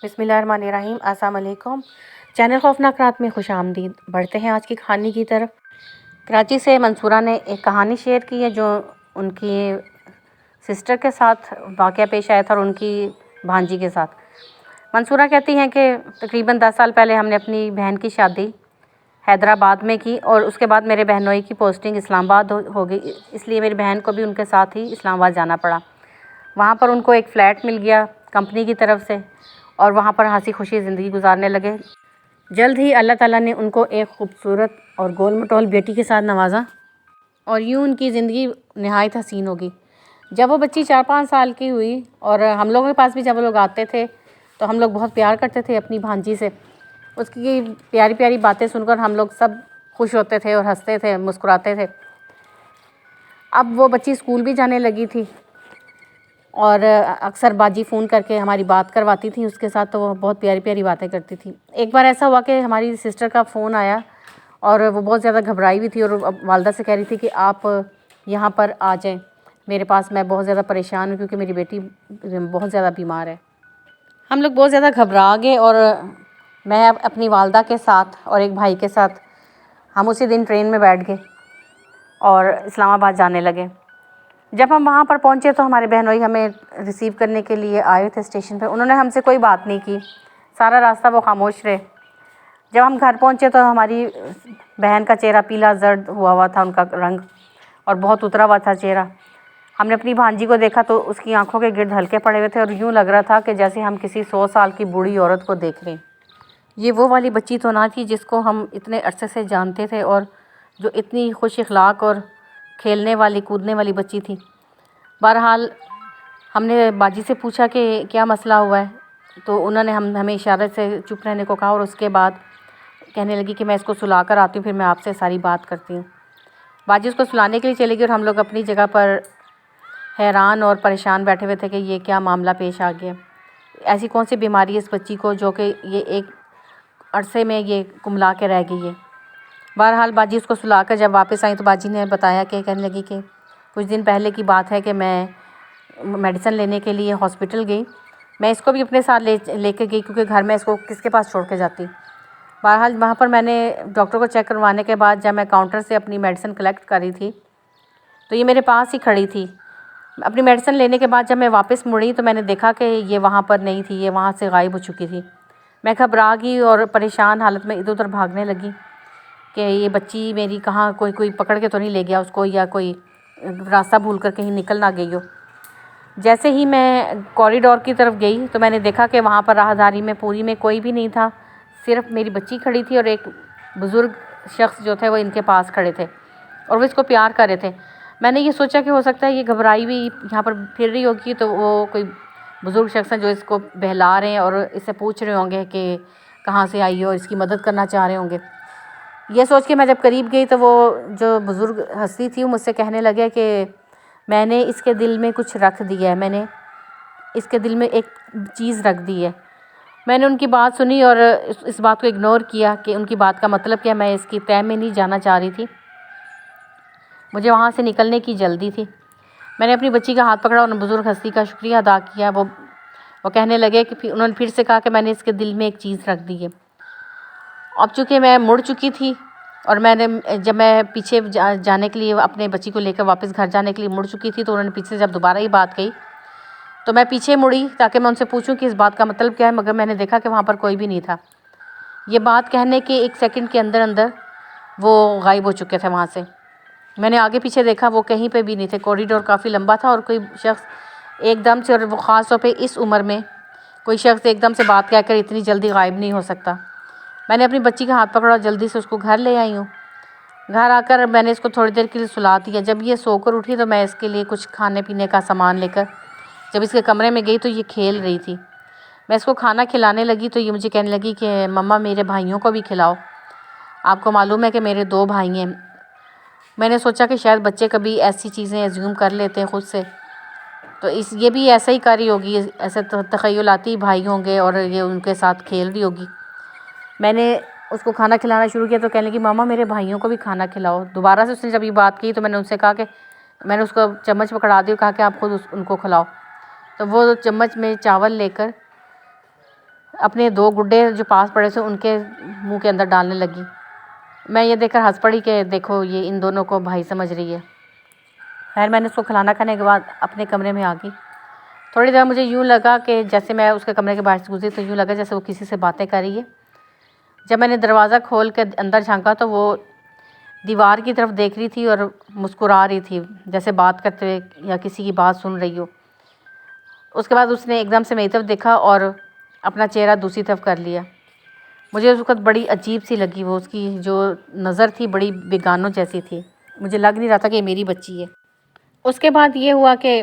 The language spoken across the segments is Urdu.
بسم اللہ الرحمن الرحیم۔ السلام علیکم۔ چینل خوفناک رات میں خوش آمدید۔ بڑھتے ہیں آج کی کہانی کی طرف۔ کراچی سے منصورہ نے ایک کہانی شیئر کی ہے جو ان کی سسٹر کے ساتھ واقعہ پیش آیا تھا اور ان کی بھانجی کے ساتھ۔ منصورہ کہتی ہیں کہ تقریباً 10 سال پہلے ہم نے اپنی بہن کی شادی حیدرآباد میں کی اور اس کے بعد میرے بہنوئی کی پوسٹنگ اسلام آباد ہو گئی، اس لیے میری بہن کو بھی ان کے ساتھ ہی اسلام آباد جانا پڑا۔ وہاں پر ان کو ایک فلیٹ مل گیا کمپنی کی طرف سے اور وہاں پر ہنسی خوشی زندگی گزارنے لگے۔ جلد ہی اللہ تعالیٰ نے ان کو ایک خوبصورت اور گول مٹول بیٹی کے ساتھ نوازا اور یوں ان کی زندگی نہایت حسین ہوگی۔ جب وہ بچی 4-5 سال کی ہوئی اور ہم لوگوں کے پاس بھی جب وہ لوگ آتے تھے تو ہم لوگ بہت پیار کرتے تھے اپنی بھانجی سے۔ اس کی پیاری پیاری باتیں سن کر ہم لوگ سب خوش ہوتے تھے اور ہنستے تھے، مسکراتے تھے۔ اب وہ بچی اسکول بھی جانے لگی تھی اور اکثر باجی فون کر کے ہماری بات کرواتی تھی اس کے ساتھ، تو وہ بہت پیاری پیاری باتیں کرتی تھی۔ ایک بار ایسا ہوا کہ ہماری سسٹر کا فون آیا اور وہ بہت زیادہ گھبرائی ہوئی تھی اور والدہ سے کہہ رہی تھی کہ آپ یہاں پر آ جائیں میرے پاس، میں بہت زیادہ پریشان ہوں کیونکہ میری بیٹی بہت زیادہ بیمار ہے۔ ہم لوگ بہت زیادہ گھبرا گئے اور میں اپنی والدہ کے ساتھ اور ایک بھائی کے ساتھ ہم اسی دن ٹرین میں بیٹھ گئے اور اسلام آباد جانے لگے۔ جب ہم وہاں پر پہنچے تو ہمارے بہنوئی ہمیں ریسیو کرنے کے لیے آئے تھے اسٹیشن پہ۔ انہوں نے ہم سے کوئی بات نہیں کی، سارا راستہ وہ خاموش رہے۔ جب ہم گھر پہنچے تو ہماری بہن کا چہرہ پیلا زرد ہوا تھا، ان کا رنگ، اور بہت اترا ہوا تھا چہرہ۔ ہم نے اپنی بھانجی کو دیکھا تو اس کی آنکھوں کے گرد ہلکے پڑے ہوئے تھے اور یوں لگ رہا تھا کہ جیسے ہم کسی 100 سال کی بوڑھی عورت کو دیکھ رہے ہیں۔ یہ وہ والی بچی تو نہ تھی جس کو ہم اتنے عرصے سے جانتے تھے اور جو اتنی خوش اخلاق اور کھیلنے والی کودنے والی بچی تھی۔ بہرحال ہم نے باجی سے پوچھا کہ کیا مسئلہ ہوا ہے، تو انہوں نے ہمیں اشارے سے چپ رہنے کو کہا اور اس کے بعد کہنے لگی کہ میں اس کو سلا کر آتی ہوں، پھر میں آپ سے ساری بات کرتی ہوں۔ باجی اس کو سلانے کے لیے چلی گئی اور ہم لوگ اپنی جگہ پر حیران اور پریشان بیٹھے ہوئے تھے کہ یہ کیا معاملہ پیش آ گیا، ایسی کون سی بیماری ہے اس بچی کو جو کہ یہ ایک عرصے میں یہ کملا کے رہ گئی ہے۔ بہرحال باجی اس کو سلا کر جب واپس آئیں تو باجی نے بتایا کہ کہنے لگی کہ کچھ دن پہلے کی بات ہے کہ میں میڈیسن لینے کے لیے ہاسپٹل گئی، میں اس کو بھی اپنے ساتھ لے کے گئی کیونکہ گھر میں اس کو کس کے پاس چھوڑ کے جاتی۔ بہرحال وہاں پر میں نے ڈاکٹر کو چیک کروانے کے بعد جب میں کاؤنٹر سے اپنی میڈیسن کلیکٹ کر رہی تھی تو یہ میرے پاس ہی کھڑی تھی۔ اپنی میڈیسن لینے کے بعد جب میں واپس مڑی تو میں نے دیکھا کہ یہ وہاں پر نہیں تھی، یہ وہاں سے غائب ہو چکی تھی۔ میں گھبرا گئی اور پریشان حالت میں ادھر ادھر بھاگنے لگی کہ یہ بچی میری کہاں، کوئی پکڑ کے تو نہیں لے گیا اس کو، یا کوئی راستہ بھول کر کہیں نکل نہ گئی ہو۔ جیسے ہی میں کوریڈور کی طرف گئی تو میں نے دیکھا کہ وہاں پر راہداری میں پوری میں کوئی بھی نہیں تھا، صرف میری بچی کھڑی تھی اور ایک بزرگ شخص جو تھے وہ ان کے پاس کھڑے تھے اور وہ اس کو پیار کر رہے تھے۔ میں نے یہ سوچا کہ ہو سکتا ہے یہ گھبرائی ہوئی یہاں پر پھر رہی ہوگی تو وہ کوئی بزرگ شخص ہیں جو اس کو بہلا رہے ہیں اور اس سے پوچھ رہے ہوں گے کہ کہاں سے آئی ہو، اس کی مدد کرنا چاہ رہے ہوں گے۔ یہ سوچ کے میں جب قریب گئی تو وہ جو بزرگ ہستی تھی وہ مجھ سے کہنے لگے کہ میں نے اس کے دل میں کچھ رکھ دیا ہے، میں نے اس کے دل میں ایک چیز رکھ دی ہے۔ میں نے ان کی بات سنی اور اس بات کو اگنور کیا کہ ان کی بات کا مطلب کیا، میں اس کی تہ میں نہیں جانا چاہ رہی تھی، مجھے وہاں سے نکلنے کی جلدی تھی۔ میں نے اپنی بچی کا ہاتھ پکڑا اور ان بزرگ ہستی کا شکریہ ادا کیا۔ وہ کہنے لگے کہ انہوں نے پھر سے کہا کہ میں نے اس کے دل میں ایک چیز رکھ دی ہے۔ اب چونکہ میں مڑ چکی تھی اور جب میں پیچھے جانے کے لیے اپنے بچی کو لے کر واپس گھر جانے کے لیے مڑ چکی تھی تو انہوں نے پیچھے سے جب دوبارہ یہ بات کہی تو میں پیچھے مڑی تاکہ میں ان سے پوچھوں کہ اس بات کا مطلب کیا ہے، مگر میں نے دیکھا کہ وہاں پر کوئی بھی نہیں تھا۔ یہ بات کہنے کے 1 سیکنڈ کے اندر اندر وہ غائب ہو چکے تھے وہاں سے۔ میں نے آگے پیچھے دیکھا، وہ کہیں پہ بھی نہیں تھے۔ کوریڈور کافی لمبا تھا اور کوئی شخص ایک دم سے، اور وہ خاص طور پہ اس عمر میں کوئی شخص ایک دم سے بات کہہ کر اتنی جلدی غائب نہیں ہو سکتا۔ میں نے اپنی بچی کا ہاتھ پکڑا اور جلدی سے اس کو گھر لے آئی ہوں۔ گھر آ کر میں نے اس کو تھوڑی دیر کے لیے سلا دیا۔ جب یہ سو کر اٹھی تو میں اس کے لیے کچھ کھانے پینے کا سامان لے کر جب اس کے کمرے میں گئی تو یہ کھیل رہی تھی۔ میں اس کو کھانا کھلانے لگی تو یہ مجھے کہنے لگی کہ مما میرے بھائیوں کو بھی کھلاؤ، آپ کو معلوم ہے کہ میرے 2 بھائی ہیں۔ میں نے سوچا کہ شاید بچے کبھی ایسی چیزیں ایزیوم کر لیتے ہیں خود سے، تو یہ بھی ایسا ہی کر رہی ہوگی، ایسے تخیلاتی بھائی ہوں گے اور یہ ان کے ساتھ کھیل رہی ہوگی۔ میں نے اس کو کھانا کھلانا شروع کیا تو کہنے لگی ماما میرے بھائیوں کو بھی کھانا کھلاؤ۔ دوبارہ سے اس نے جب یہ بات کی تو میں نے ان سے کہا کہ میں نے اس کو چمچ پکڑا دی اور کہا کہ آپ خود ان کو کھلاؤ۔ تو وہ چمچ میں چاول لے کر اپنے 2 گڈے جو پاس پڑے تھے ان کے منہ کے اندر ڈالنے لگی۔ میں یہ دیکھ کر ہنس پڑی کہ دیکھو یہ ان دونوں کو بھائی سمجھ رہی ہے۔ خیر میں نے اس کو کھانا کھانے کے بعد اپنے کمرے میں آ گئی۔ تھوڑی دیر مجھے یوں لگا کہ جیسے میں اس کے کمرے کے باہر سے گزری تو یوں لگا جیسے وہ کسی سے باتیں کر رہی ہے۔ جب میں نے دروازہ کھول کے اندر جھانکا تو وہ دیوار کی طرف دیکھ رہی تھی اور مسکرا رہی تھی جیسے بات کرتے ہوئے یا کسی کی بات سن رہی ہو۔ اس کے بعد اس نے ایک دم سے میری طرف دیکھا اور اپنا چہرہ دوسری طرف کر لیا۔ مجھے اس وقت بڑی عجیب سی لگی، وہ اس کی جو نظر تھی بڑی بیگانوں جیسی تھی، مجھے لگ نہیں رہا تھا کہ یہ میری بچی ہے۔ اس کے بعد یہ ہوا کہ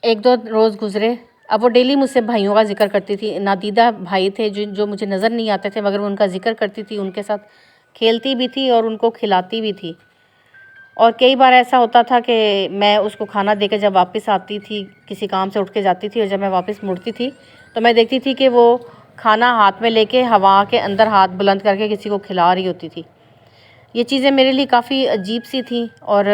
1-2 روز گزرے۔ اب وہ ڈیلی مجھ سے بھائیوں کا ذکر کرتی تھی، نادیدہ بھائی تھے جو مجھے نظر نہیں آتے تھے مگر وہ ان کا ذکر کرتی تھی، ان کے ساتھ کھیلتی بھی تھی اور ان کو کھلاتی بھی تھی۔ اور کئی بار ایسا ہوتا تھا کہ میں اس کو کھانا دے کے جب واپس آتی تھی، کسی کام سے اٹھ کے جاتی تھی اور جب میں واپس مڑتی تھی تو میں دیکھتی تھی کہ وہ کھانا ہاتھ میں لے کے ہوا کے اندر ہاتھ بلند کر کے کسی کو کھلا رہی ہوتی تھی۔ یہ چیزیں میرے لیے کافی عجیب سی تھیں، اور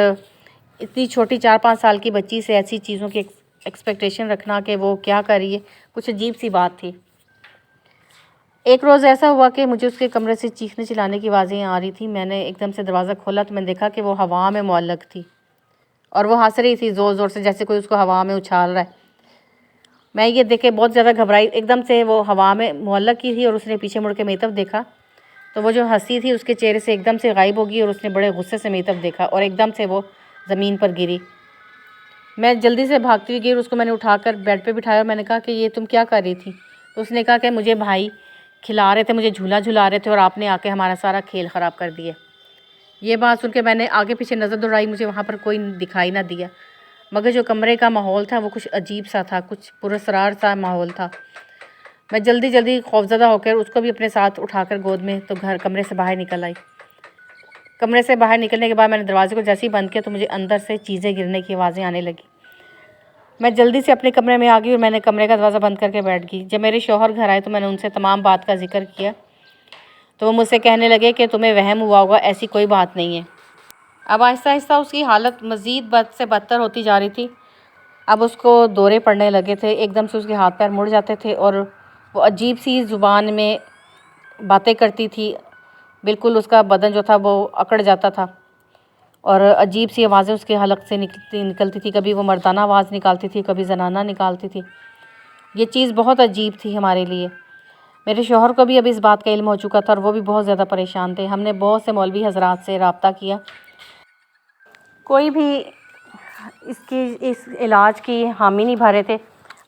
اتنی چھوٹی 4-5 سال کی بچی سے ایسی چیزوں کی ایکسپیکٹیشن رکھنا کہ وہ کیا کر رہی ہے، کچھ عجیب سی بات تھی۔ ایک روز ایسا ہوا کہ مجھے اس کے کمرے سے چیخنے چلانے کی آوازیں آ رہی تھیں۔ میں نے ایک دم سے دروازہ کھولا تو میں نے دیکھا کہ وہ ہوا میں معلق تھی اور وہ ہنس رہی تھی زور زور سے جیسے کوئی اس کو ہوا میں اچھال رہا ہے۔ میں یہ دیکھ کے بہت زیادہ گھبرائی، ایک دم سے وہ ہوا میں معلق کی تھی اور اس نے پیچھے مڑ کے میری طرف دیکھا تو وہ جو ہنسی تھی اس کے چہرے سے ایک دم سے غائب ہو گئی اور اس نے بڑے غصے سے میری طرف دیکھا اور ایک دم سے وہ زمین پر گری۔ میں جلدی سے بھاگتی ہوئی گئی اور اس کو میں نے اٹھا کر بیڈ پہ بٹھایا اور میں نے کہا کہ یہ تم کیا کر رہی تھی؟ تو اس نے کہا کہ مجھے بھائی کھلا رہے تھے، مجھے جھولا جھلا رہے تھے اور آپ نے آ کے ہمارا سارا کھیل خراب کر دیا۔ یہ بات سن کے میں نے آگے پیچھے نظر دوڑائی، مجھے وہاں پر کوئی دکھائی نہ دیا، مگر جو کمرے کا ماحول تھا وہ کچھ عجیب سا تھا، کچھ پراسرار سا ماحول تھا۔ میں جلدی جلدی خوفزدہ ہو کر اس کو بھی اپنے ساتھ اٹھا کر گود میں تو کمرے سے باہر نکل آئی۔ کمرے سے باہر نکلنے کے بعد میں نے دروازے کو جیسے ہی بند کیا تو مجھے اندر سے چیزیں گرنے کی آوازیں آنے لگی۔ میں جلدی سے اپنے کمرے میں آ گئی اور میں نے کمرے کا دروازہ بند کر کے بیٹھ گئی۔ جب میرے شوہر گھر آئے تو میں نے ان سے تمام بات کا ذکر کیا تو وہ مجھ سے کہنے لگے کہ تمہیں وہم ہوا ہوگا، ایسی کوئی بات نہیں ہے۔ اب آہستہ آہستہ اس کی حالت مزید بد سے بدتر ہوتی جا رہی تھی۔ اب اس کو دورے پڑنے لگے تھے، ایک دم سے اس کے ہاتھ پیر مڑ جاتے تھے اور وہ عجیب سی زبان میں باتیں کرتی تھی، بالکل اس کا بدن جو تھا وہ اکڑ جاتا تھا اور عجیب سی آوازیں اس کے حلق سے نکلتی تھی، کبھی وہ مردانہ آواز نکالتی تھی، کبھی زنانہ نکالتی تھی۔ یہ چیز بہت عجیب تھی ہمارے لیے۔ میرے شوہر کو بھی اب اس بات کا علم ہو چکا تھا اور وہ بھی بہت زیادہ پریشان تھے۔ ہم نے بہت سے مولوی حضرات سے رابطہ کیا، کوئی بھی اس علاج کی حامی نہیں بھرے تھے،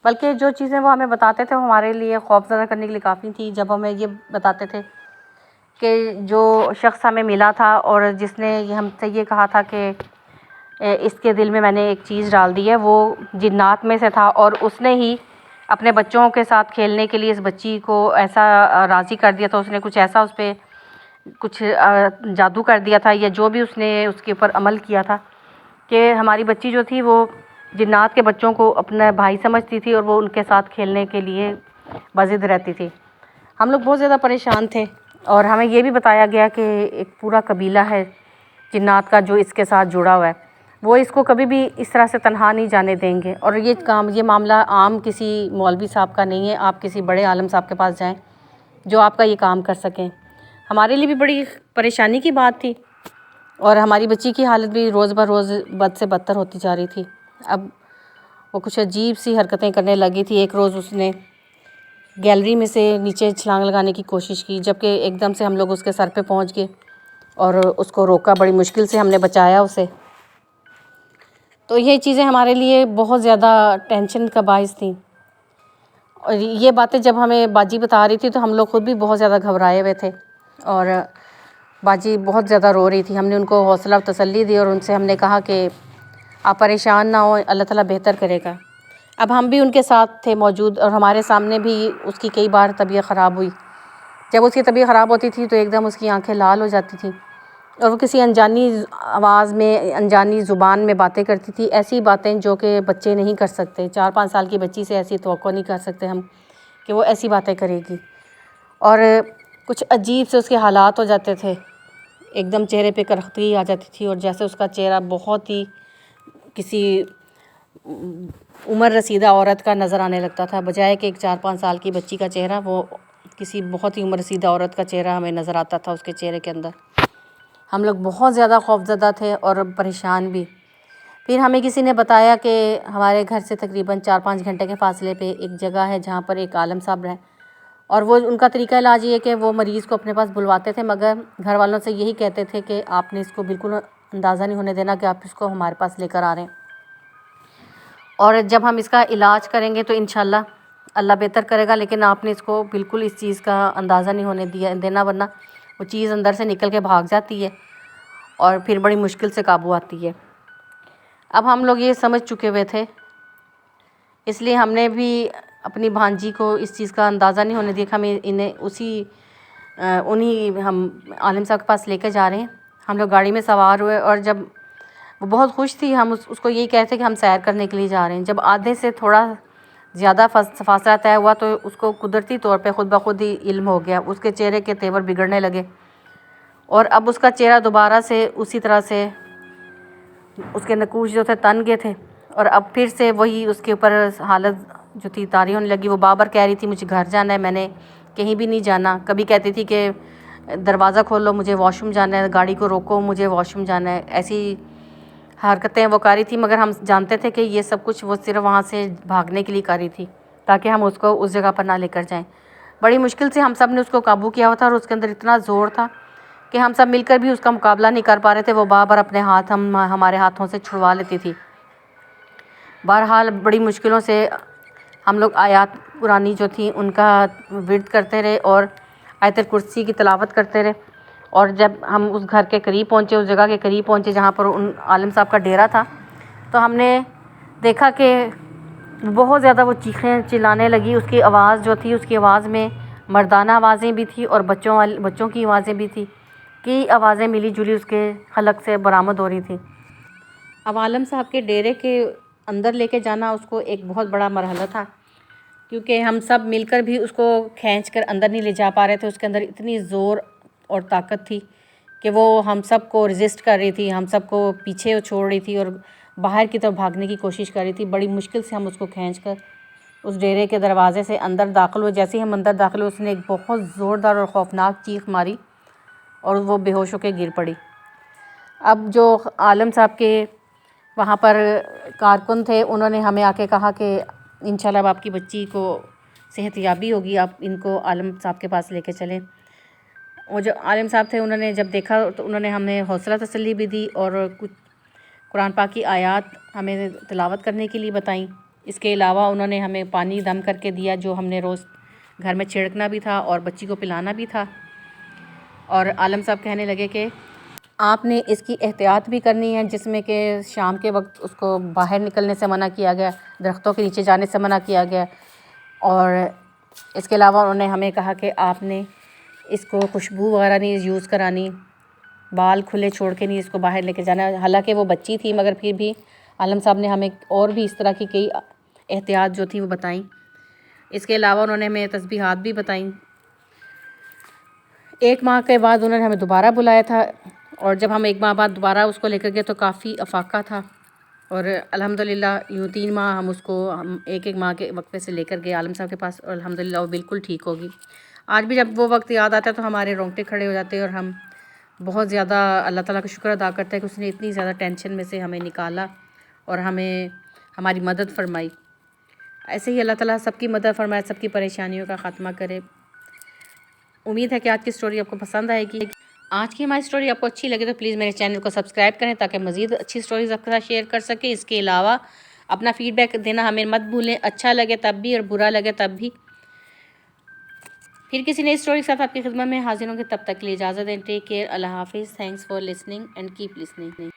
بلکہ جو چیزیں وہ ہمیں بتاتے تھے وہ ہمارے لیے خوف زدہ کرنے کے لیے کافی تھی۔ جب ہمیں یہ بتاتے تھے کہ جو شخص ہمیں ملا تھا اور جس نے یہ ہم سے یہ کہا تھا کہ اس کے دل میں میں نے ایک چیز ڈال دی ہے، وہ جنات میں سے تھا اور اس نے ہی اپنے بچوں کے ساتھ کھیلنے کے لیے اس بچی کو ایسا راضی کر دیا تھا، اس نے کچھ ایسا اس پہ کچھ جادو کر دیا تھا یا جو بھی اس نے اس کے اوپر عمل کیا تھا کہ ہماری بچی جو تھی وہ جنات کے بچوں کو اپنا بھائی سمجھتی تھی اور وہ ان کے ساتھ کھیلنے کے لیے بضد رہتی تھی۔ ہم لوگ بہت زیادہ پریشان تھے اور ہمیں یہ بھی بتایا گیا کہ ایک پورا قبیلہ ہے جنات کا جو اس کے ساتھ جڑا ہوا ہے، وہ اس کو کبھی بھی اس طرح سے تنہا نہیں جانے دیں گے، اور یہ معاملہ عام کسی مولوی صاحب کا نہیں ہے، آپ کسی بڑے عالم صاحب کے پاس جائیں جو آپ کا یہ کام کر سکیں۔ ہمارے لیے بھی بڑی پریشانی کی بات تھی اور ہماری بچی کی حالت بھی روز بروز بد سے بدتر ہوتی جا رہی تھی۔ اب وہ کچھ عجیب سی حرکتیں کرنے لگی تھی۔ ایک روز اس نے گیلری میں سے نیچے چھلانگ لگانے کی کوشش کی، جبکہ ایک دم سے ہم لوگ اس کے سر پہ پہنچ گئے اور اس کو روکا، بڑی مشکل سے ہم نے بچایا اسے۔ تو یہ چیزیں ہمارے لیے بہت زیادہ ٹینشن کا باعث تھیں، اور یہ باتیں جب ہمیں باجی بتا رہی تھی تو ہم لوگ خود بھی بہت زیادہ گھبرائے ہوئے تھے اور باجی بہت زیادہ رو رہی تھی۔ ہم نے ان کو حوصلہ و تسلی دی اور ان سے ہم نے کہا کہ آپ پریشان نہ ہوں، اللہ تعالیٰ بہتر کرے گا۔ اب ہم بھی ان کے ساتھ تھے موجود اور ہمارے سامنے بھی اس کی کئی بار طبیعت خراب ہوئی۔ جب اس کی طبیعت خراب ہوتی تھی تو ایک دم اس کی آنکھیں لال ہو جاتی تھیں اور وہ کسی انجانی آواز میں، انجانی زبان میں باتیں کرتی تھی، ایسی باتیں جو کہ بچے نہیں کر سکتے۔ 4-5 سال کی بچی سے ایسی توقع نہیں کر سکتے ہم کہ وہ ایسی باتیں کرے گی، اور کچھ عجیب سے اس کے حالات ہو جاتے تھے، ایک دم چہرے پہ کرختگی آ جاتی تھی اور جیسے اس کا چہرہ بہت ہی کسی عمر رسیدہ عورت کا نظر آنے لگتا تھا، بجائے کہ ایک 4-5 سال کی بچی کا چہرہ وہ کسی بہت ہی عمر رسیدہ عورت کا چہرہ ہمیں نظر آتا تھا اس کے چہرے کے اندر۔ ہم لوگ بہت زیادہ خوفزدہ تھے اور پریشان بھی۔ پھر ہمیں کسی نے بتایا کہ ہمارے گھر سے تقریباً 4-5 گھنٹے کے فاصلے پہ ایک جگہ ہے جہاں پر ایک عالم صاحب رہیں، اور وہ ان کا طریقہ علاج یہ کہ وہ مریض کو اپنے پاس بلواتے تھے، مگر گھر والوں سے یہی کہتے تھے کہ آپ نے اس کو بالکل اندازہ نہیں ہونے دینا کہ آپ اس کو ہمارے پاس لے کر آ رہے ہیں، اور جب ہم اس کا علاج کریں گے تو انشاءاللہ اللہ بہتر کرے گا، لیکن آپ نے اس کو بالکل اس چیز کا اندازہ نہیں ہونے دینا، ورنہ وہ چیز اندر سے نکل کے بھاگ جاتی ہے اور پھر بڑی مشکل سے قابو آتی ہے۔ اب ہم لوگ یہ سمجھ چکے ہوئے تھے، اس لیے ہم نے بھی اپنی بھانجی کو اس چیز کا اندازہ نہیں ہونے دیا کہ ہمیں انہیں ہم عالم صاحب کے پاس لے کے جا رہے ہیں۔ ہم لوگ گاڑی میں سوار ہوئے اور جب وہ بہت خوش تھی، ہم اس کو یہی کہتے کہ ہم سیر کرنے کے لیے جا رہے ہیں۔ جب آدھے سے تھوڑا زیادہ فاصلہ طے ہوا تو اس کو قدرتی طور پہ خود بخود ہی علم ہو گیا، اس کے چہرے کے تیور بگڑنے لگے، اور اب اس کا چہرہ دوبارہ سے اسی طرح سے اس کے نقوش جو تھے تن گئے تھے، اور اب پھر سے وہی اس کے اوپر حالت جو تھی طاری ہونے لگی۔ وہ بار کہہ رہی تھی مجھے گھر جانا ہے، میں نے کہیں بھی نہیں جانا۔ کبھی کہتی تھی کہ دروازہ کھولو مجھے واش روم جانا ہے، گاڑی کو روکو مجھے واش روم جانا ہے، ایسی حرکتیں وہ کر رہی تھی، مگر ہم جانتے تھے کہ یہ سب کچھ وہ صرف وہاں سے بھاگنے کے لیے کر رہی تھی تاکہ ہم اس کو اس جگہ پر نہ لے کر جائیں۔ بڑی مشکل سے ہم سب نے اس کو قابو کیا ہوا تھا، اور اس کے اندر اتنا زور تھا کہ ہم سب مل کر بھی اس کا مقابلہ نہیں کر پا رہے تھے۔ وہ بار اپنے ہاتھ ہمارے ہاتھوں سے چھڑوا لیتی تھی۔ بہرحال بڑی مشکلوں سے ہم لوگ آیات قرآنی جو تھیں ان کا ورد کرتے رہے اور آیت الکرسی کی تلاوت کرتے رہے، اور جب ہم اس گھر کے قریب پہنچے، اس جگہ کے قریب پہنچے جہاں پر ان عالم صاحب کا ڈیرا تھا، تو ہم نے دیکھا کہ بہت زیادہ وہ چیخیں چلانے لگی۔ اس کی آواز جو تھی، اس کی آواز میں مردانہ آوازیں بھی تھیں اور بچوں کی آوازیں بھی تھیں، کی آوازیں ملی جلی اس کے حلق سے برآمد ہو رہی تھیں۔ اب عالم صاحب کے ڈیرے کے اندر لے کے جانا اس کو ایک بہت بڑا مرحلہ تھا، کیونکہ ہم سب مل کر بھی اس کو کھینچ کر اندر نہیں لے جا پا رہے تھے۔ اس کے اندر اتنی زور اور طاقت تھی کہ وہ ہم سب کو ریزسٹ کر رہی تھی، ہم سب کو پیچھے چھوڑ رہی تھی اور باہر کی طرف بھاگنے کی کوشش کر رہی تھی۔ بڑی مشکل سے ہم اس کو کھینچ کر اس ڈیرے کے دروازے سے اندر داخل ہوئے۔ جیسے ہی ہم اندر داخل ہوئے، اس نے ایک بہت زوردار اور خوفناک چیخ ماری اور وہ بے ہوش ہو کے گر پڑی۔ اب جو عالم صاحب کے وہاں پر کارکن تھے، انہوں نے ہمیں آ کے کہا کہ انشاءاللہ اب آپ کی بچی کو صحت یابی ہوگی، آپ ان کو عالم صاحب کے پاس لے کے چلیں۔ وہ جو عالم صاحب تھے، انہوں نے جب دیکھا تو انہوں نے ہمیں حوصلہ تسلی بھی دی اور کچھ قرآن پاک کی آیات ہمیں تلاوت کرنے کے لیے بتائیں۔ اس کے علاوہ انہوں نے ہمیں پانی دم کر کے دیا جو ہم نے روز گھر میں چھڑکنا بھی تھا اور بچی کو پلانا بھی تھا، اور عالم صاحب کہنے لگے کہ آپ نے اس کی احتیاط بھی کرنی ہے، جس میں کہ شام کے وقت اس کو باہر نکلنے سے منع کیا گیا، درختوں کے نیچے جانے سے منع کیا گیا، اور اس کے علاوہ انہوں نے ہمیں کہا کہ آپ نے اس کو خوشبو وغیرہ نہیں یوز کرانی، بال کھلے چھوڑ کے نہیں اس کو باہر لے کے جانا۔ حالانکہ وہ بچی تھی، مگر پھر بھی عالم صاحب نے ہمیں اور بھی اس طرح کی کئی احتیاط جو تھی وہ بتائیں۔ اس کے علاوہ انہوں نے ہمیں تسبیحات بھی بتائیں۔ 1 ماہ کے بعد انہوں نے ہمیں دوبارہ بلایا تھا، اور جب ہم 1 ماہ بعد دوبارہ اس کو لے کر گئے تو کافی افاقہ تھا، اور الحمدللہ یوں 3 ماہ ہم اس کو ایک ماہ کے وقفے سے لے کر گئے عالم صاحب کے پاس، اور الحمدللہ وہ بالکل ٹھیک ہوگی۔ آج بھی جب وہ وقت یاد آتا ہے تو ہمارے رونگٹے کھڑے ہو جاتے ہیں، اور ہم بہت زیادہ اللہ تعالیٰ کا شکر ادا کرتے ہیں کہ اس نے اتنی زیادہ ٹینشن میں سے ہمیں نکالا اور ہمیں ہماری مدد فرمائی۔ ایسے ہی اللہ تعالیٰ سب کی مدد فرمائے، سب کی پریشانیوں کا خاتمہ کرے۔ امید ہے کہ آج کی سٹوری آپ کو پسند آئے گی۔ آج کی ہماری سٹوری آپ کو اچھی لگے تو پلیز میرے چینل کو سبسکرائب کریں تاکہ مزید اچھی سٹوریز آپ کے ساتھ شیئر کر سکیں۔ اس کے علاوہ اپنا فیڈ بیک دینا ہمیں مت بھولیں، اچھا لگے تب بھی اور برا لگے تب بھی۔ پھر کسی نئی سٹوری کے ساتھ آپ کی خدمت میں حاضر ہوں گے، تب تک کے لیے اجازت دیں۔ ٹیک کیئر، اللہ حافظ، thanks for listening and keep listening.